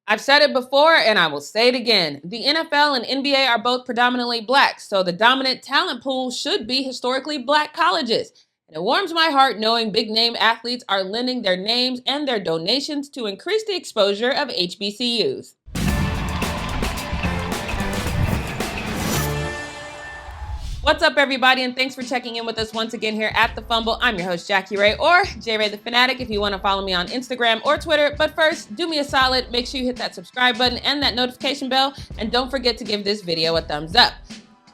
I've said it before and I will say it again. The NFL and NBA are both predominantly black, so the dominant talent pool should be historically black colleges. And it warms my heart knowing big name athletes are lending their names and their donations to increase the exposure of HBCUs. What's up, everybody, and thanks for checking in with us once again here at The Fumble. I'm your host, Jackie Ray, or J Ray the Fanatic if you want to follow me on Instagram or Twitter. But first, do me a solid, make sure you hit that subscribe button and that notification bell, and don't forget to give this video a thumbs up.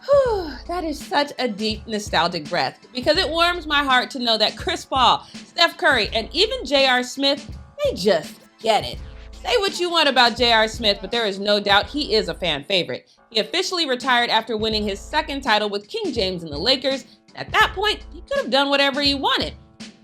Whew, that is such a deep, nostalgic breath, because it warms my heart to know that Chris Paul, Steph Curry, and even J.R. Smith, they just get it. Say what you want about J.R. Smith, but there is no doubt he is a fan favorite. He officially retired after winning his second title with King James and the Lakers. At that point, he could have done whatever he wanted.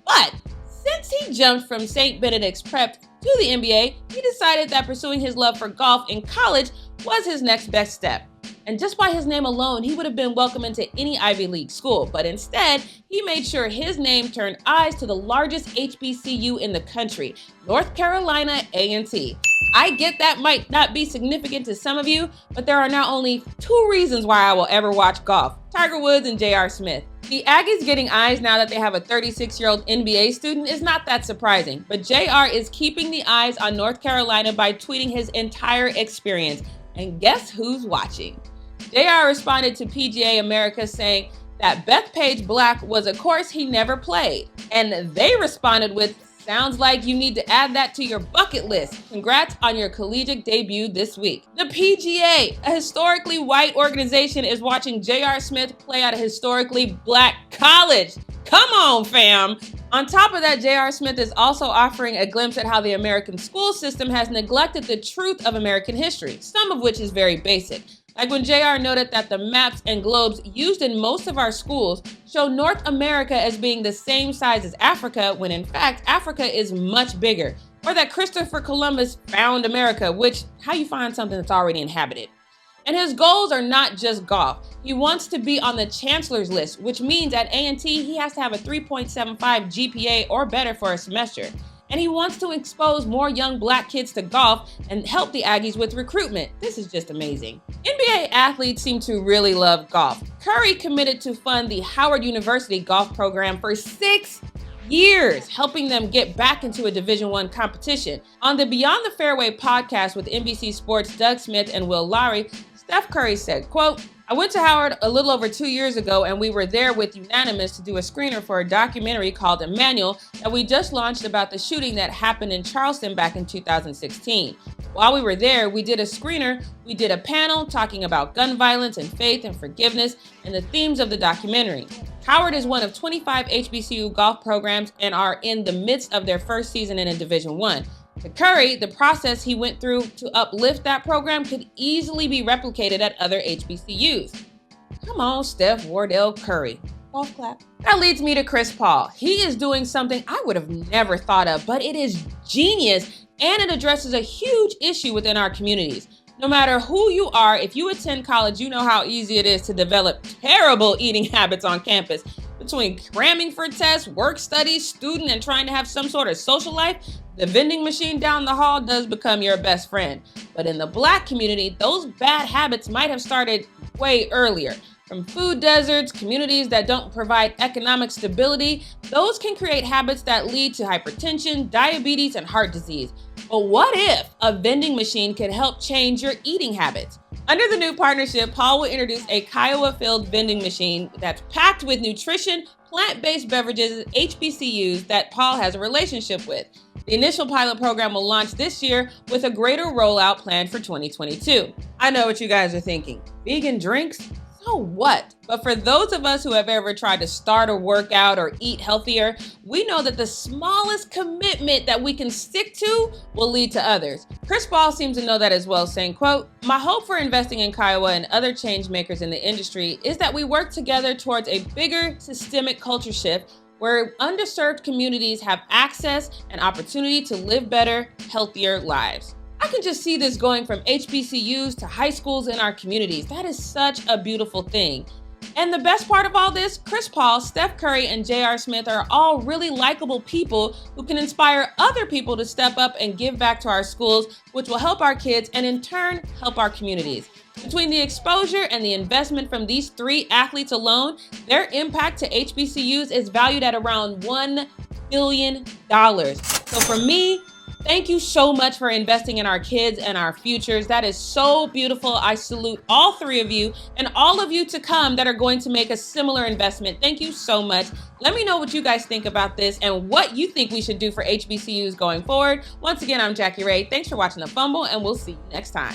But since he jumped from St. Benedict's Prep to the NBA, he decided that pursuing his love for golf in college was his next best step. And just by his name alone, he would have been welcome into any Ivy League school. But instead, he made sure his name turned eyes to the largest HBCU in the country, North Carolina A&T. I get that might not be significant to some of you, but there are now only two reasons why I will ever watch golf: Tiger Woods and J.R. Smith. The Aggies getting eyes now that they have a 36-year-old NBA student is not that surprising, but J.R. is keeping the eyes on North Carolina by tweeting his entire experience. And guess who's watching? J.R. responded to PGA America saying that Bethpage Black was a course he never played. And they responded with, "Sounds like you need to add that to your bucket list. Congrats on your collegiate debut this week." The PGA, a historically white organization, is watching J.R. Smith play at a historically black college. Come on, fam. On top of that, J.R. Smith is also offering a glimpse at how the American school system has neglected the truth of American history, some of which is very basic. Like when JR noted that the maps and globes used in most of our schools show North America as being the same size as Africa, when in fact, Africa is much bigger. Or that Christopher Columbus found America, which, how you find something that's already inhabited. And his goals are not just golf. He wants to be on the chancellor's list, which means at A&T, he has to have a 3.75 GPA or better for a semester. And he wants to expose more young black kids to golf and help the Aggies with recruitment. This is just amazing. NBA athletes seem to really love golf. Curry committed to fund the Howard University golf program for 6 years, helping them get back into a Division I competition. On the Beyond the Fairway podcast with NBC Sports' Doug Smith and Will Lowry, Steph Curry said, quote, "I went to Howard a little over 2 years ago, and we were there with Unanimous to do a screener for a documentary called Emmanuel that we just launched about the shooting that happened in Charleston back in 2016. While we were there, we did a screener, we did a panel talking about gun violence and faith and forgiveness and the themes of the documentary. Howard is one of 25 HBCU golf programs and are in the midst of their first season in a Division I. To Curry, the process he went through to uplift that program could easily be replicated at other HBCUs. Come on, Steph Wardell Curry. Golf clap. That leads me to Chris Paul. He is doing something I would have never thought of, but it is genius, and it addresses a huge issue within our communities. No matter who you are, if you attend college, you know how easy it is to develop terrible eating habits on campus. Between cramming for tests, work studies, student, and trying to have some sort of social life, the vending machine down the hall does become your best friend. But in the black community, those bad habits might have started way earlier. From food deserts, communities that don't provide economic stability, those can create habits that lead to hypertension, diabetes, and heart disease. But what if a vending machine could help change your eating habits? Under the new partnership, Paul will introduce a Kiowa-filled vending machine that's packed with nutrition, plant-based beverages, and HBCUs that Paul has a relationship with. The initial pilot program will launch this year with a greater rollout planned for 2022. I know what you guys are thinking. Vegan drinks? So what? But for those of us who have ever tried to start a workout or eat healthier, we know that the smallest commitment that we can stick to will lead to others. Chris Paul seems to know that as well, saying, quote, "My hope for investing in Kiowa and other change makers in the industry is that we work together towards a bigger systemic culture shift where underserved communities have access and opportunity to live better, healthier lives." I can just see this going from HBCUs to high schools in our communities. That is such a beautiful thing. And the best part of all this, Chris Paul, Steph Curry, and J.R. Smith are all really likable people who can inspire other people to step up and give back to our schools, which will help our kids and in turn help our communities. Between the exposure and the investment from these 3 athletes alone, their impact to HBCUs is valued at around $1 billion. So for me, thank you so much for investing in our kids and our futures. That is so beautiful. I salute all 3 of you and all of you to come that are going to make a similar investment. Thank you so much. Let me know what you guys think about this and what you think we should do for HBCUs going forward. Once again, I'm Jackie Ray. Thanks for watching The Fumble, and we'll see you next time.